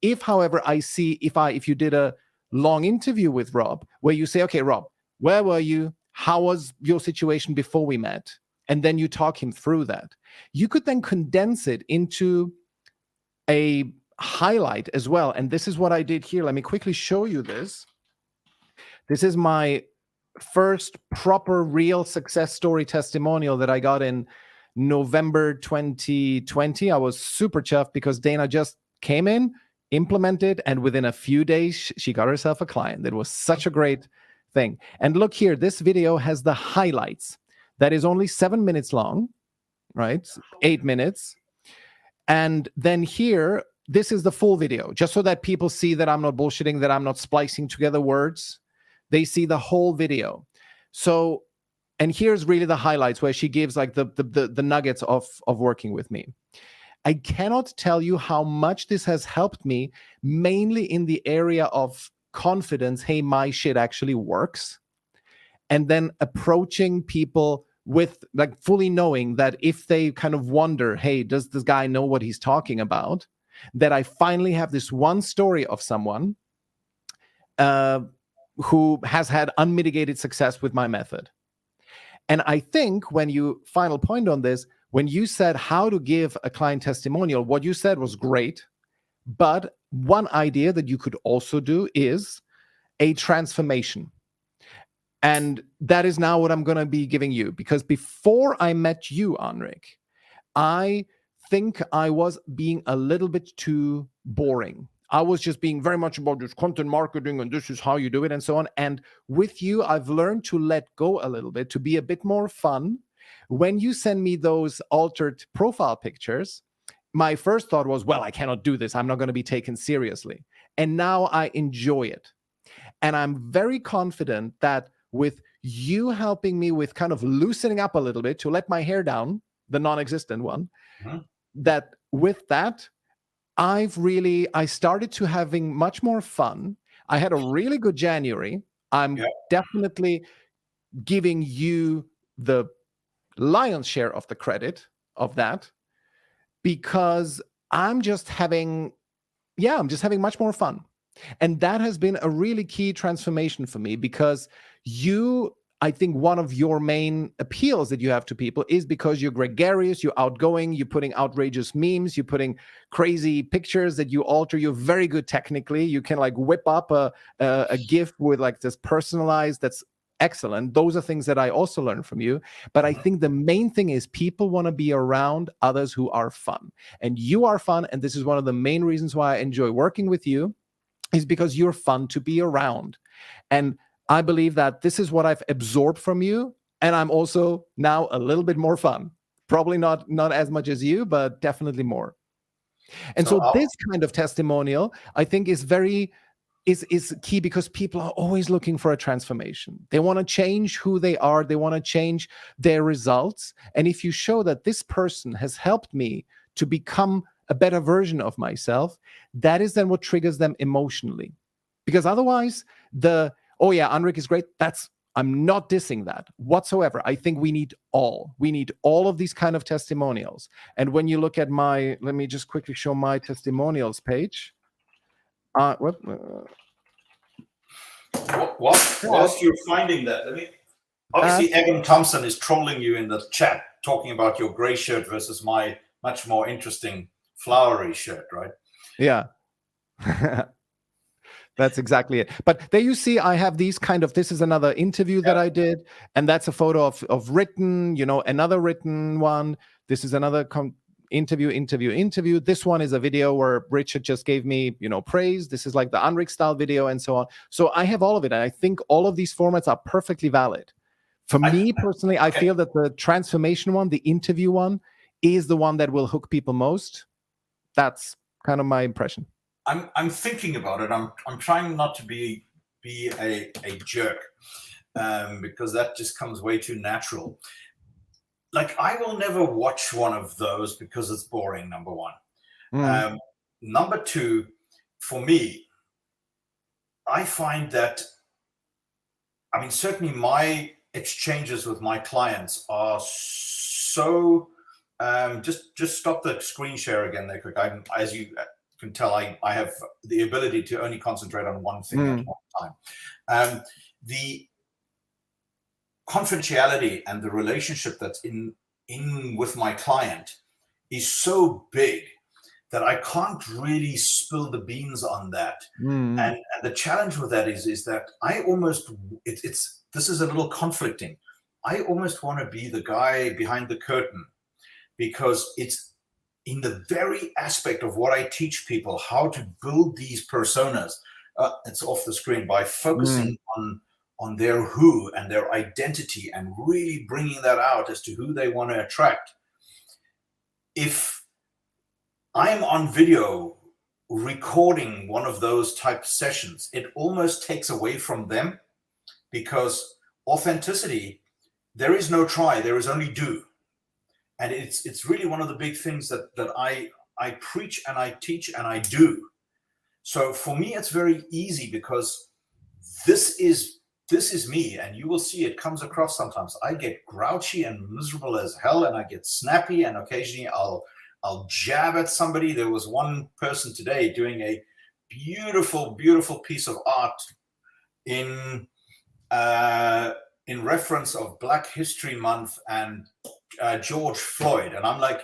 If, however, I see if you did a long interview with Rob where you say, okay, Rob, where were you? How was your situation before we met? And then you talk him through that. You could then condense it into a highlight as well. And this is what I did here. Let me quickly show you this. This is my first proper real success story testimonial that I got in November 2020. I was super chuffed because Dana just came in, implemented, and within a few days, she got herself a client. It was such a great thing. And look here, this video has the highlights. That is only 7 minutes long, right? 8 minutes. And then here, this is the full video, just so that people see that I'm not bullshitting, that I'm not splicing together words. They see the whole video. So, and here's really the highlights where she gives like the nuggets of working with me. I cannot tell you how much this has helped me, mainly in the area of confidence. Hey, my shit actually works. And then approaching people with like fully knowing that if they kind of wonder, hey, does this guy know what he's talking about? That I finally have this one story of someone who has had unmitigated success with my method. And I think when you, final point on this, when you said how to give a client testimonial, what you said was great. But one idea that you could also do is a transformation. And that is now what I'm going to be giving you. Because before I met you, Anric, I think I was being a little bit too boring. I was just being very much about this content marketing and this is how you do it and so on. And with you, I've learned to let go a little bit, to be a bit more fun. When you send me those altered profile pictures, my first thought was, well, I cannot do this. I'm not going to be taken seriously. And now I enjoy it. And I'm very confident that with you helping me with kind of loosening up a little bit to let my hair down, the non-existent one, that with that, I started to having much more fun. I had a really good January. I'm definitely giving you the lion's share of the credit of that because I'm just having much more fun. And that has been a really key transformation for me because I think one of your main appeals that you have to people is because you're gregarious, you're outgoing, you're putting outrageous memes, you're putting crazy pictures that you alter. You're very good technically. You can like whip up a GIF with like this personalized, that's excellent. Those are things that I also learned from you. But I think the main thing is people want to be around others who are fun. And you are fun. And this is one of the main reasons why I enjoy working with you, is because you're fun to be around. And I believe that this is what I've absorbed from you. And I'm also now a little bit more fun. Probably not as much as you, but definitely more. And so this kind of testimonial, I think, is key because people are always looking for a transformation. They want to change who they are. They want to change their results. And if you show that this person has helped me to become a better version of myself, that is then what triggers them emotionally. Because otherwise, Anric is great. I'm not dissing that whatsoever. I think we need all of these kind of testimonials. And when you look at let me just quickly show my testimonials page. Whilst you're finding that, obviously Evan Thompson is trolling you in the chat, talking about your gray shirt versus my much more interesting flowery shirt, right? Yeah. That's exactly it. But there you see, I have these this is another interview that I did, and that's a photo of written, another written one. This is another interview. This one is a video where Richard just gave me, praise. This is like the Anric style video and so on. So I have all of it. And I think all of these formats are perfectly valid. For me personally, I feel that the transformation one, the interview one, is the one that will hook people most. That's kind of my impression. I'm thinking about it. I'm trying not to be a jerk, because that just comes way too natural. Like, I will never watch one of those because it's boring, number one. Number two, for me, I find that, certainly my exchanges with my clients are so, just stop the screen share again there quick. As you can tell, I have the ability to only concentrate on one thing at one time. The confidentiality and the relationship that's in with my client is so big that I can't really spill the beans on that. And the challenge with that is that I almost, this is a little conflicting. I almost want to be the guy behind the curtain, because it's in the very aspect of what I teach people, how to build these personas. It's off the screen, by focusing on their who and their identity and really bringing that out as to who they want to attract. If I'm on video recording one of those type sessions, it almost takes away from them, because authenticity, there is no try, there is only do. And it's really one of the big things that I preach and I teach and I do. So for me, it's very easy, because this is me, and you will see it comes across sometimes. I get grouchy and miserable as hell, and I get snappy, and occasionally I'll jab at somebody. There was one person today doing a beautiful, beautiful piece of art in reference of Black History Month and George Floyd. And I'm like,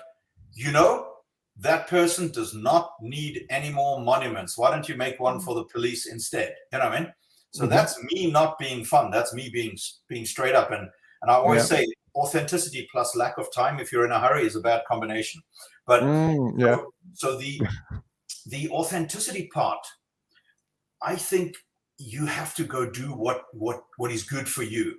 that person does not need any more monuments. Why don't you make one for the police instead? You know what I mean? So that's me not being fun. That's me being straight up. And I always say authenticity plus lack of time, if you're in a hurry, is a bad combination. But so the authenticity part, I think you have to go do what is good for you.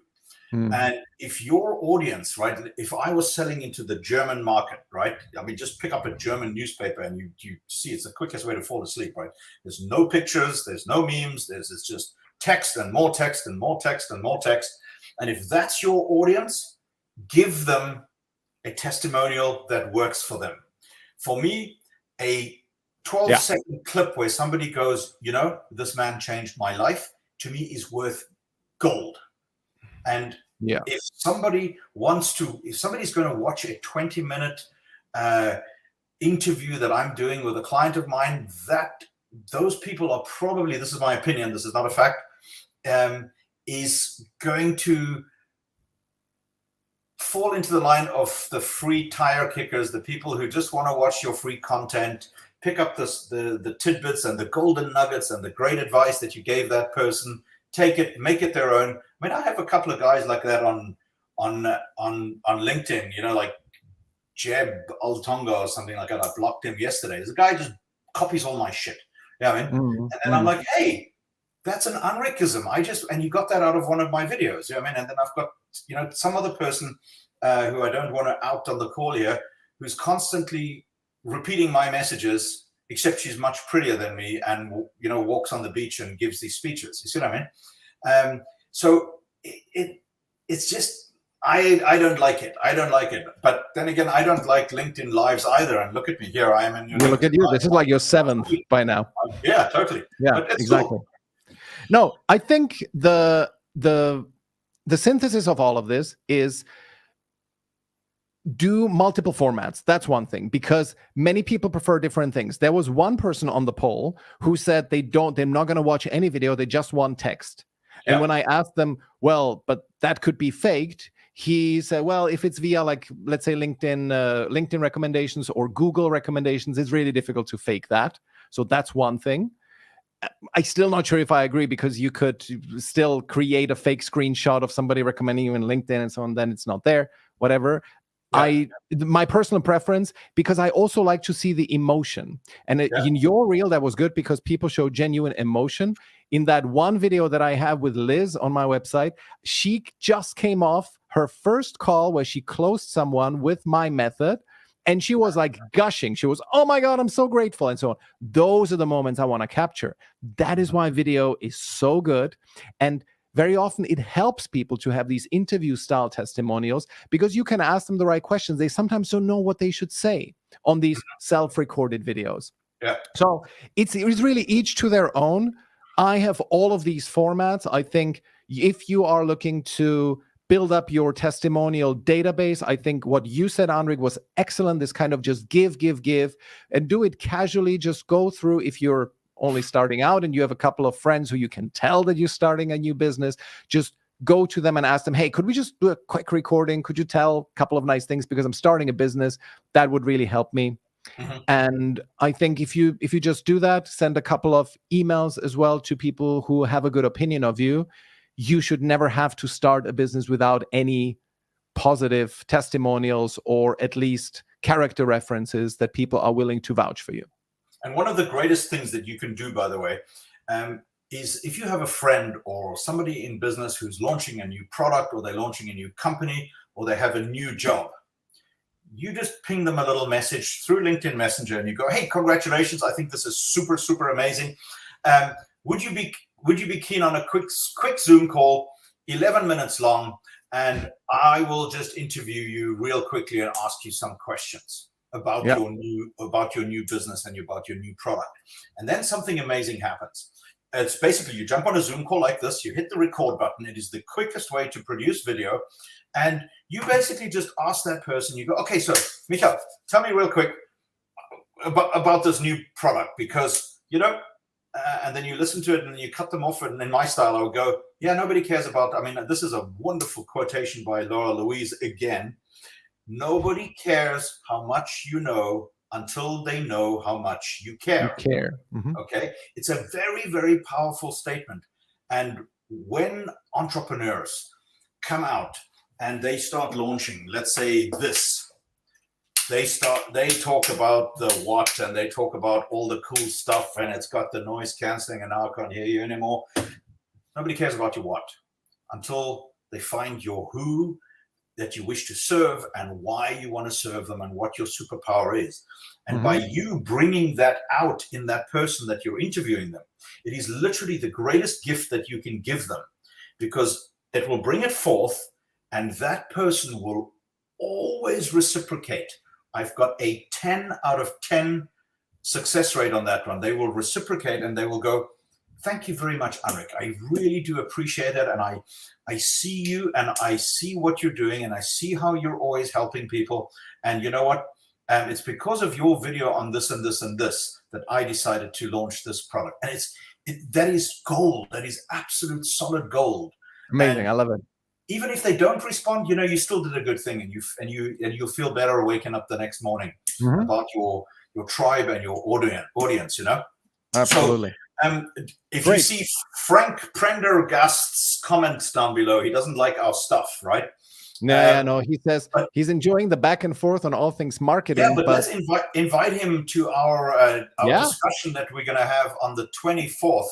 And if your audience, right, if I was selling into the German market, right, just pick up a German newspaper and you see it's the quickest way to fall asleep, right? There's no pictures, there's no memes, it's just text and more text and more text and more text. And if that's your audience, give them a testimonial that works for them. For me, a 12-second clip where somebody goes, this man changed my life, to me is worth gold. And if somebody's going to watch a 20-minute interview that I'm doing with a client of mine, those people are probably, this is my opinion, this is not a fact, is going to fall into the line of the free tire kickers, the people who just want to watch your free content, pick up the tidbits and the golden nuggets and the great advice that you gave that person, take it, make it their own. I have a couple of guys like that on LinkedIn, like Jeb Altonga or something like that. I blocked him yesterday. There's a guy who just copies all my shit. And then I'm like, hey, that's an Anricism. And you got that out of one of my videos. And then I've got, some other person who I don't want to out on the call here, who's constantly repeating my messages, except she's much prettier than me and, walks on the beach and gives these speeches. You see what I mean? So it's just, I don't like it. I don't like it. But then again, I don't like LinkedIn Lives either. And look at me here. I am in your look at you. This is like your 7th by now. Yeah, totally. Yeah, exactly. Cool. No, I think the synthesis of all of this is do multiple formats. That's one thing, because many people prefer different things. There was one person on the poll who said they're not going to watch any video. They just want text. And when I asked them, well, but that could be faked, he said, well, if it's via, like, let's say LinkedIn recommendations or Google recommendations, it's really difficult to fake that. So that's one thing. I'm still not sure if I agree, because you could still create a fake screenshot of somebody recommending you in LinkedIn and so on, then it's not there, whatever. Yeah. My personal preference, because I also like to see the emotion. And in your reel, that was good because people show genuine emotion. In that one video that I have with Liz on my website, she just came off her first call where she closed someone with my method. And she was like gushing. She was, oh my God, I'm so grateful, and so on. Those are the moments I want to capture. That is why video is so good. And very often it helps people to have these interview style testimonials, because you can ask them the right questions. They sometimes don't know what they should say on these self-recorded videos. Yeah. So it's really each to their own. I have all of these formats. I think if you are looking to build up your testimonial database, I think what you said, Anric, was excellent. This kind of just give, and do it casually. Just go through. If you're only starting out and you have a couple of friends who you can tell that you're starting a new business, just go to them and ask them, hey, could we just do a quick recording? Could you tell a couple of nice things because I'm starting a business? That would really help me. And I think if you just do that, send a couple of emails as well to people who have a good opinion of you. You should never have to start a business without any positive testimonials, or at least character references that people are willing to vouch for you. And one of the greatest things that you can do, by the way, is if you have a friend or somebody in business who's launching a new product, or they're launching a new company, or they have a new job, you just ping them a little message through LinkedIn Messenger and you go, hey, congratulations. I think this is super, super amazing. Would you be keen on a quick Zoom call, 11 minutes long, and I will just interview you real quickly and ask you some questions about your new business and about your new product. And then something amazing happens. It's basically you jump on a Zoom call like this, you hit the record button. It is the quickest way to produce video. And you basically just ask that person, you go, okay, so Michael, tell me real quick about this new product, because, and then you listen to it and you cut them off. And in my style, I would go, yeah, nobody cares about, this is a wonderful quotation by Laura Louise again. Nobody cares how much you know until they know how much you care. Okay. It's a very, very powerful statement. And when entrepreneurs come out and they start launching, let's say this, they talk about the what, and they talk about all the cool stuff, and it's got the noise canceling, and now I can't hear you anymore. Nobody cares about your what until they find your who that you wish to serve, and why you want to serve them, and what your superpower is. And by you bringing that out in that person that you're interviewing them, it is literally the greatest gift that you can give them, because it will bring it forth, and that person will always reciprocate. I've got a 10 out of 10 success rate on that one. They will reciprocate, and they will go, thank you very much, Anric. I really do appreciate it. And I see you, and I see what you're doing, and I see how you're always helping people. And you know what? It's because of your video on this and this and this that I decided to launch this product. And that is gold. That is absolute solid gold. Amazing. And I love it. even if they don't respond, you still did a good thing, and you'll feel better waking up the next morning about your tribe and your audience. Absolutely. So, if you see Frank Prendergast's comments down below, he doesn't like our stuff, right? No. He says he's enjoying the back and forth on all things marketing. Yeah, but let's invite him to our discussion that we're going to have on the 24th.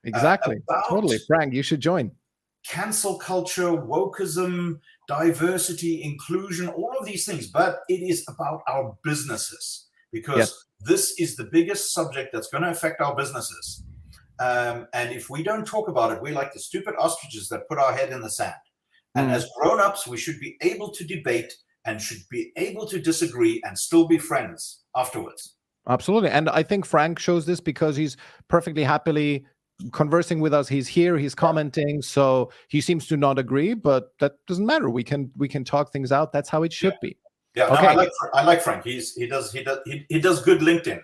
Exactly. Totally. Frank, you should join. Cancel culture, wokeism, diversity, inclusion, all of these things. But it is about our businesses, because this is the biggest subject that's going to affect our businesses. And if we don't talk about it, we're like the stupid ostriches that put our head in the sand. And as grown-ups, we should be able to debate and should be able to disagree and still be friends afterwards. Absolutely. And I think Frank shows this because he's perfectly happily conversing with us. He's here, he's commenting, so he seems to not agree, but that doesn't matter. We can talk things out. That's how it should be. Yeah, okay. No, I like Frank. He does good LinkedIn.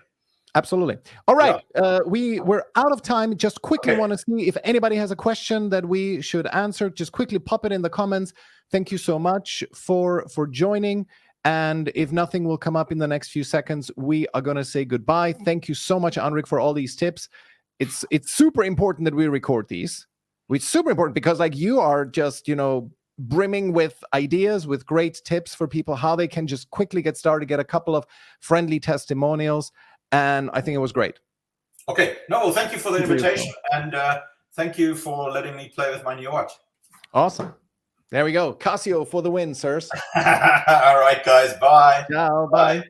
Absolutely. All right. We're out of time. Just quickly want to see if anybody has a question that we should answer. Just quickly pop it in the comments. Thank you so much for joining. And if nothing will come up in the next few seconds, we are going to say goodbye. Thank you so much, Anric, for all these tips. it's super important that we record these. It's super important because like you are just, brimming with ideas, with great tips for people how they can just quickly get started, get a couple of friendly testimonials. And I think it was great. Okay. No, well, thank you for the invitation. And thank you for letting me play with my new watch. Awesome. There we go. Casio for the win, sirs. All right, guys. Bye. Ciao. Bye.